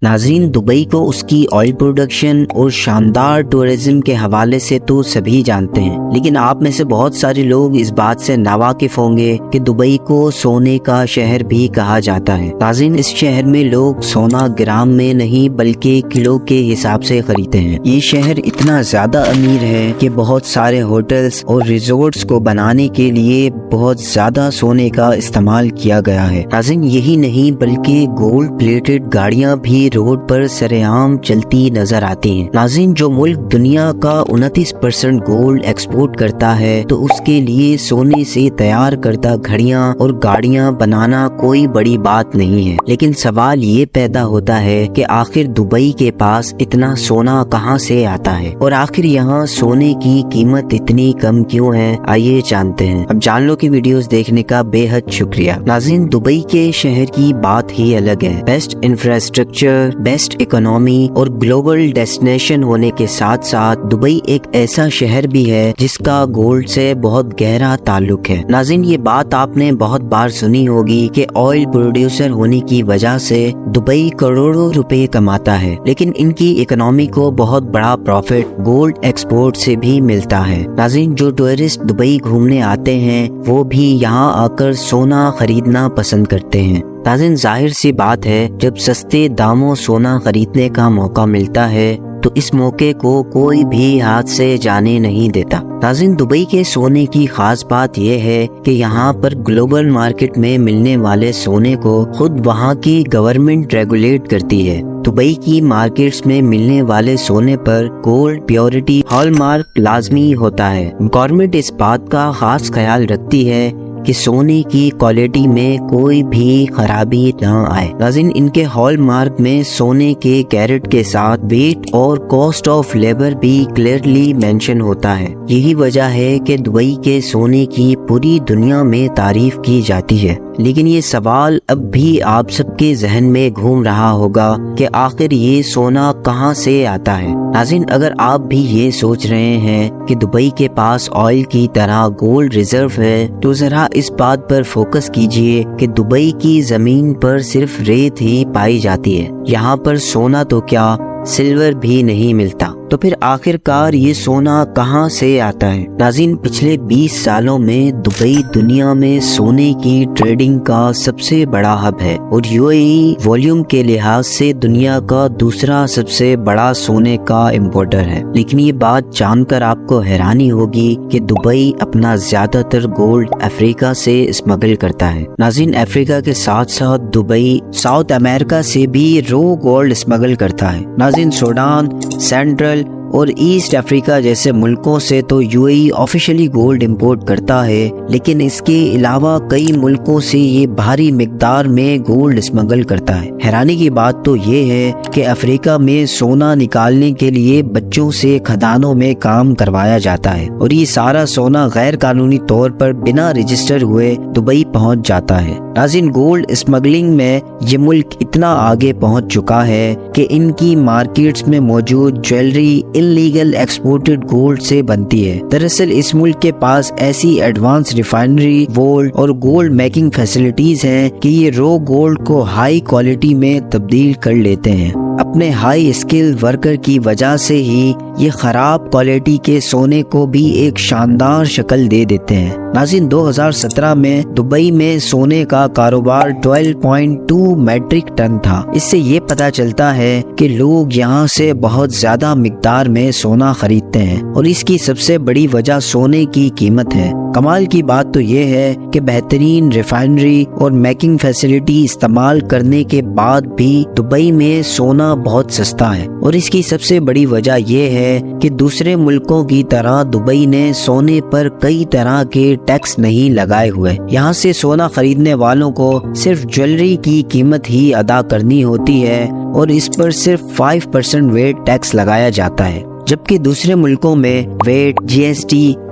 ناظرین، دبئی کو اس کی آئل پروڈکشن اور شاندار ٹورزم کے حوالے سے تو سبھی جانتے ہیں، لیکن آپ میں سے بہت سارے لوگ اس بات سے ناواقف ہوں گے کہ دبئی کو سونے کا شہر بھی کہا جاتا ہے۔ ناظرین، اس شہر میں لوگ سونا گرام میں نہیں بلکہ کلو کے حساب سے خریدتے ہیں۔ یہ شہر اتنا زیادہ امیر ہے کہ بہت سارے ہوٹلز اور ریزورٹس کو بنانے کے لیے بہت زیادہ سونے کا استعمال کیا گیا ہے۔ ناظرین، یہی نہیں بلکہ گولڈ پلیٹڈ گاڑیاں بھی روڈ پر سرعام چلتی نظر آتی ہیں۔ ناظرین، جو ملک دنیا کا 29% گولڈ ایکسپورٹ کرتا ہے تو اس کے لیے سونے سے تیار کردہ گھڑیاں اور گاڑیاں بنانا کوئی بڑی بات نہیں ہے، لیکن سوال یہ پیدا ہوتا ہے کہ آخر دبئی کے پاس اتنا سونا کہاں سے آتا ہے، اور آخر یہاں سونے کی قیمت اتنی کم کیوں ہے؟ آئیے جانتے ہیں۔ اب جان لو کہ ویڈیوز دیکھنے کا بے حد شکریہ۔ ناظرین، دبئی کے شہر کی بات ہی الگ ہے۔ بیسٹ انفراسٹرکچر، بیسٹ اکنامی اور گلوبل ڈیسٹینیشن ہونے کے ساتھ ساتھ دبئی ایک ایسا شہر بھی ہے جس کا گولڈ سے بہت گہرا تعلق ہے۔ ناظرین، یہ بات آپ نے بہت بار سنی ہوگی کہ آئل پروڈیوسر ہونے کی وجہ سے دبئی کروڑوں روپے کماتا ہے، لیکن ان کی اکنامی کو بہت بڑا پروفٹ گولڈ ایکسپورٹ سے بھی ملتا ہے۔ ناظرین، جو ٹورسٹ دبئی گھومنے آتے ہیں وہ بھی یہاں آ کر سونا خریدنا پسند کرتے ہیں۔ ناظرین، ظاہر سی بات ہے، جب سستے داموں سونا خریدنے کا موقع ملتا ہے تو اس موقع کو کوئی بھی ہاتھ سے جانے نہیں دیتا۔ ناظرین، دبئی کے سونے کی خاص بات یہ ہے کہ یہاں پر گلوبل مارکیٹ میں ملنے والے سونے کو خود وہاں کی گورنمنٹ ریگولیٹ کرتی ہے۔ دبئی کی مارکیٹس میں ملنے والے سونے پر گولڈ پیورٹی ہال مارک لازمی ہوتا ہے۔ گورنمنٹ اس بات کا خاص خیال رکھتی ہے کہ سونے کی کوالٹی میں کوئی بھی خرابی نہ آئے۔ ناظرین، ان کے ہال مارک میں سونے کے کیرٹ کے ساتھ ویٹ اور کاسٹ آف لیبر بھی کلیئرلی مینشن ہوتا ہے۔ یہی وجہ ہے کہ دبئی کے سونے کی پوری دنیا میں تعریف کی جاتی ہے۔ لیکن یہ سوال اب بھی آپ سب کے ذہن میں گھوم رہا ہوگا کہ آخر یہ سونا کہاں سے آتا ہے۔ ناظرین، اگر آپ بھی یہ سوچ رہے ہیں کہ دبئی کے پاس آئل کی طرح گولڈ ریزرو ہے تو ذرا اس بات پر فوکس کیجئے کہ دبئی کی زمین پر صرف ریت ہی پائی جاتی ہے۔ یہاں پر سونا تو کیا، سلور بھی نہیں ملتا۔ تو پھر آخر کار یہ سونا کہاں سے آتا ہے؟ ناظرین، پچھلے 20 سالوں میں دبئی دنیا میں سونے کی ٹریڈنگ کا سب سے بڑا ہب ہے اور UAE والیوم کے لحاظ سے دنیا کا دوسرا سب سے بڑا سونے کا امپورٹر ہے۔ لیکن یہ بات جان کر آپ کو حیرانی ہوگی کہ دبئی اپنا زیادہ تر گولڈ افریقہ سے اسمگل کرتا ہے۔ ناظرین، افریقہ کے ساتھ ساتھ دبئی ساؤتھ امریکہ سے بھی رو گولڈ اسمگل کرتا ہے۔ ناظرین، سوڈان، سینٹرل اور ایسٹ افریقہ جیسے ملکوں سے تو UAE آفیشلی گولڈ امپورٹ کرتا ہے، لیکن اس کے علاوہ کئی ملکوں سے یہ بھاری مقدار میں گولڈ اسمگل کرتا ہے۔ حیرانی کی بات تو یہ ہے کہ افریقہ میں سونا نکالنے کے لیے بچوں سے کھدانوں میں کام کروایا جاتا ہے اور یہ سارا سونا غیر قانونی طور پر بنا رجسٹر ہوئے دبئی پہنچ جاتا ہے۔ ناظرین، گولڈ اسمگلنگ میں یہ ملک اتنا آگے پہنچ چکا ہے کہ ان کی مارکیٹس میں موجود جویلری انلیگل ایکسپورٹڈ گولڈ سے بنتی ہے۔ دراصل اس ملک کے پاس ایسی ایڈوانس ریفائنری گولڈ اور گولڈ میکنگ فیسلٹیز ہیں کہ یہ رو گولڈ کو ہائی کوالٹی میں تبدیل کر لیتے ہیں۔ اپنے ہائی اسکل ورکر کی وجہ سے ہی یہ خراب کوالٹی کے سونے کو بھی ایک شاندار شکل دے دیتے ہیں۔ ناظرین، 2017 میں دبئی میں سونے کا کاروبار 12.2 میٹرک ٹن تھا۔ اس سے یہ پتہ چلتا ہے کہ لوگ یہاں سے بہت زیادہ مقدار میں سونا خریدتے ہیں اور اس کی سب سے بڑی وجہ سونے کی قیمت ہے۔ کمال کی بات تو یہ ہے کہ بہترین ریفائنری اور میکنگ فیسلٹی استعمال کرنے کے بعد بھی دبئی میں سونا بہت سستا ہے، اور اس کی سب سے بڑی وجہ یہ ہے کہ دوسرے ملکوں کی طرح دبئی نے سونے پر کئی طرح کے ٹیکس نہیں لگائے ہوئے۔ یہاں سے سونا خریدنے والوں کو صرف جویلری کی قیمت ہی ادا کرنی ہوتی ہے اور اس پر صرف 5% ویٹ ٹیکس لگایا جاتا ہے، جبکہ دوسرے ملکوں میں ویٹ، GST